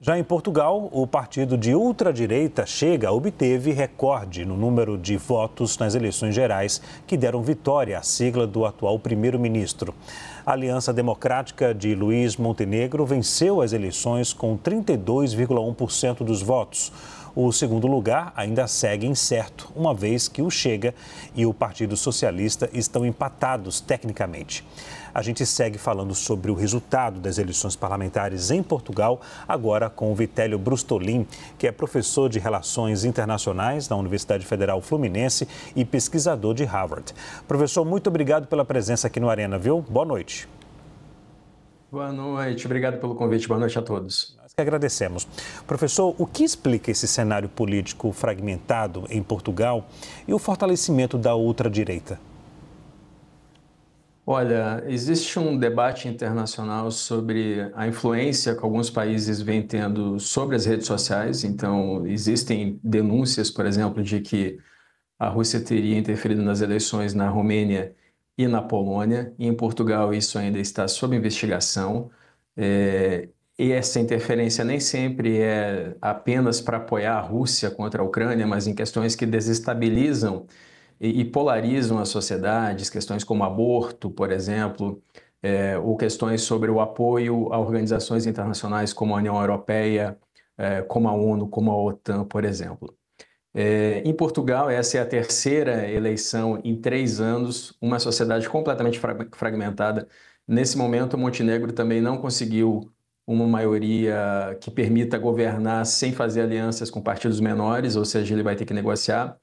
Já em Portugal, o partido de ultradireita Chega obteve recorde no número de votos nas eleições gerais que deram vitória à sigla do atual primeiro-ministro. A Aliança Democrática de Luís Montenegro venceu as eleições com 32,1% dos votos. O segundo lugar ainda segue incerto, uma vez que o Chega e o Partido Socialista estão empatados tecnicamente. A gente segue falando sobre o resultado das eleições parlamentares em Portugal, agora com o Vitélio Brustolin, que é professor de Relações Internacionais na Universidade Federal Fluminense e pesquisador de Harvard. Professor, muito obrigado pela presença aqui no Arena, viu? Boa noite. Boa noite, obrigado pelo convite, boa noite a todos. Nós que agradecemos. Professor, o que explica esse cenário político fragmentado em Portugal e o fortalecimento da ultradireita? Olha, existe um debate internacional sobre a influência que alguns países vêm tendo sobre as redes sociais. Então, existem denúncias, por exemplo, de que a Rússia teria interferido nas eleições na Romênia e na Polônia. E em Portugal isso ainda está sob investigação. E essa interferência nem sempre é apenas para apoiar a Rússia contra a Ucrânia, mas em questões que desestabilizam e polarizam as sociedades, questões como aborto, por exemplo, ou questões sobre o apoio a organizações internacionais como a União Europeia, como a ONU, como a OTAN, por exemplo. Em Portugal, essa é a terceira eleição em 3 anos, uma sociedade completamente fragmentada. Nesse momento, Montenegro também não conseguiu uma maioria que permita governar sem fazer alianças com partidos menores, ou seja, ele vai ter que negociar.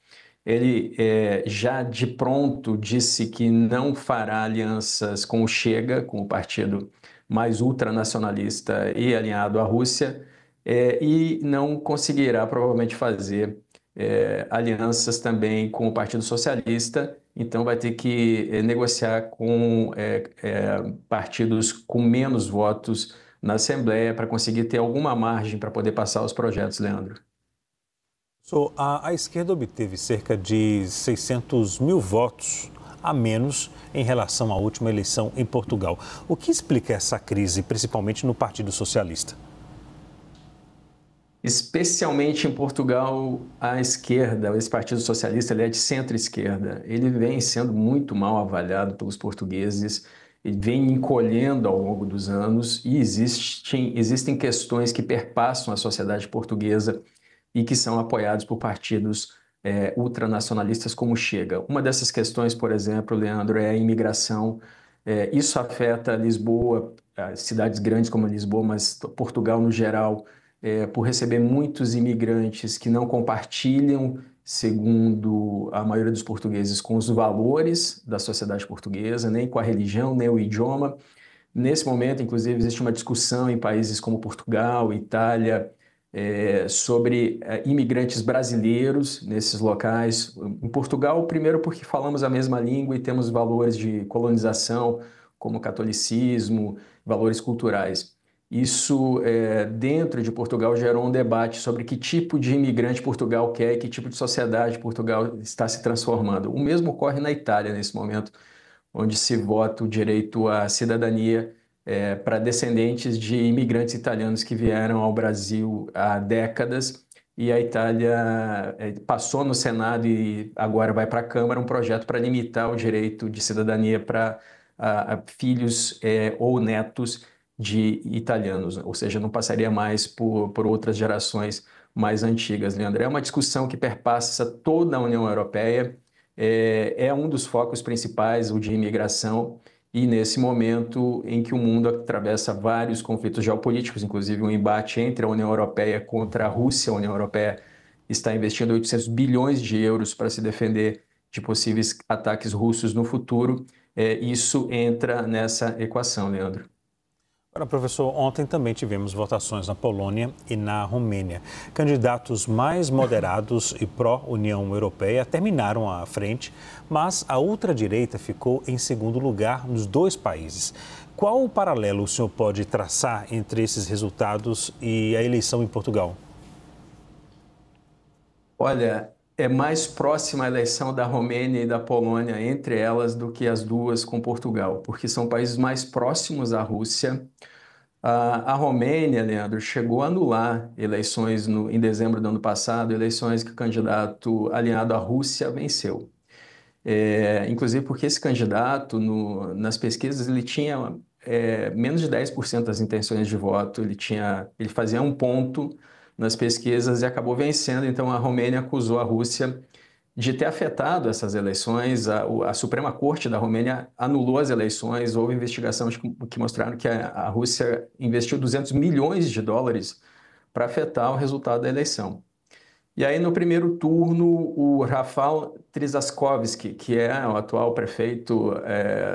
Ele já de pronto disse que não fará alianças com o Chega, com o partido mais ultranacionalista e alinhado à Rússia, e não conseguirá provavelmente fazer alianças também com o Partido Socialista, então vai ter que negociar com partidos com menos votos na Assembleia para conseguir ter alguma margem para poder passar os projetos, Leandro. A esquerda obteve cerca de 600 mil votos a menos em relação à última eleição em Portugal. O que explica essa crise, principalmente no Partido Socialista? Especialmente em Portugal, a esquerda, esse Partido Socialista, ele é de centro-esquerda. Ele vem sendo muito mal avaliado pelos portugueses, ele vem encolhendo ao longo dos anos e existem questões que perpassam a sociedade portuguesa e que são apoiados por partidos ultranacionalistas como o Chega. Uma dessas questões, por exemplo, Leandro, é a imigração. Isso afeta Lisboa, cidades grandes como Lisboa, mas Portugal no geral, por receber muitos imigrantes que não compartilham, segundo a maioria dos portugueses, com os valores da sociedade portuguesa, nem com a religião, nem o idioma. Nesse momento, inclusive, existe uma discussão em países como Portugal, Itália, sobre imigrantes brasileiros nesses locais. Em Portugal, primeiro porque falamos a mesma língua e temos valores de colonização, como catolicismo, valores culturais. Isso, dentro de Portugal, gerou um debate sobre que tipo de imigrante Portugal quer e que tipo de sociedade Portugal está se transformando. O mesmo ocorre na Itália nesse momento, onde se vota o direito à cidadania para descendentes de imigrantes italianos que vieram ao Brasil há décadas, e a Itália passou no Senado e agora vai para a Câmara um projeto para limitar o direito de cidadania para filhos ou netos de italianos, ou seja, não passaria mais por outras gerações mais antigas, Leandro. É uma discussão que perpassa toda a União Europeia, é um dos focos principais, o de imigração, e nesse momento em que o mundo atravessa vários conflitos geopolíticos, inclusive um embate entre a União Europeia contra a Rússia. A União Europeia está investindo 800 bilhões de euros para se defender de possíveis ataques russos no futuro. Isso entra nessa equação, Leandro. Agora, professor, ontem também tivemos votações na Polônia e na Romênia. Candidatos mais moderados e pró-União Europeia terminaram à frente, mas a ultradireita ficou em segundo lugar nos 2 países. Qual o paralelo o senhor pode traçar entre esses resultados e a eleição em Portugal? Olha, é mais próxima a eleição da Romênia e da Polônia entre elas do que as duas com Portugal, porque são países mais próximos à Rússia. A Romênia, Leandro, chegou a anular eleições em dezembro do ano passado, eleições que o candidato alinhado à Rússia venceu. Inclusive porque esse candidato, nas pesquisas, ele tinha menos de 10% das intenções de voto, ele fazia 1 ponto nas pesquisas e acabou vencendo. Então a Romênia acusou a Rússia de ter afetado essas eleições. A Suprema Corte da Romênia anulou as eleições. Houve investigações que mostraram que a Rússia investiu 200 milhões de dólares para afetar o resultado da eleição. E aí, no primeiro turno, o Rafał Trzaskowski, que é o atual prefeito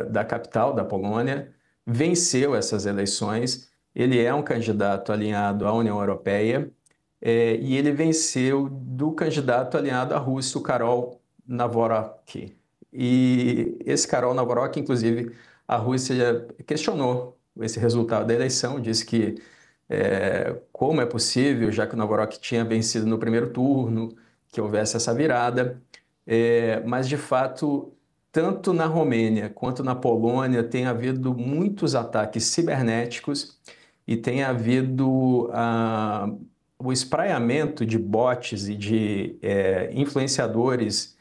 da capital da Polônia, venceu essas eleições. Ele é um candidato alinhado à União Europeia e ele venceu do candidato alinhado à Rússia, o Karol Nawrocki. E esse Karol Nawrocki, inclusive, a Rússia questionou esse resultado da eleição, disse que como é possível, já que o Nawrocki tinha vencido no primeiro turno, que houvesse essa virada. Mas, de fato, tanto na Romênia quanto na Polônia tem havido muitos ataques cibernéticos e tem havido o espraiamento de bots e de influenciadores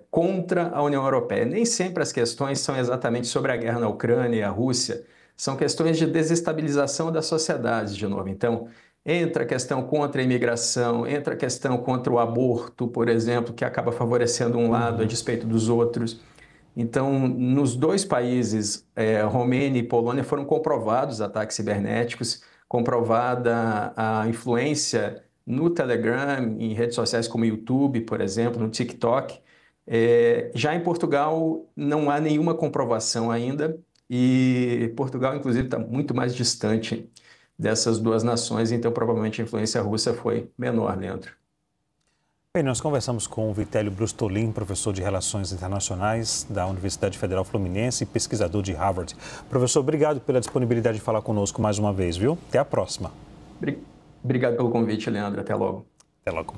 contra a União Europeia. Nem sempre as questões são exatamente sobre a guerra na Ucrânia e a Rússia, são questões de desestabilização da sociedade, de novo. Então, entra a questão contra a imigração, entra a questão contra o aborto, por exemplo, que acaba favorecendo um lado a despeito dos outros. Então, nos dois países, Romênia e Polônia, foram comprovados ataques cibernéticos, comprovada a influência no Telegram, em redes sociais como YouTube, por exemplo, no TikTok. Já em Portugal, não há nenhuma comprovação ainda, e Portugal, inclusive, está muito mais distante dessas duas nações, então provavelmente a influência russa foi menor, Leandro. Bem, nós conversamos com o Vitélio Brustolin, professor de Relações Internacionais da Universidade Federal Fluminense e pesquisador de Harvard. Professor, obrigado pela disponibilidade de falar conosco mais uma vez, viu? Até a próxima. Obrigado pelo convite, Leandro. Até logo. Até logo.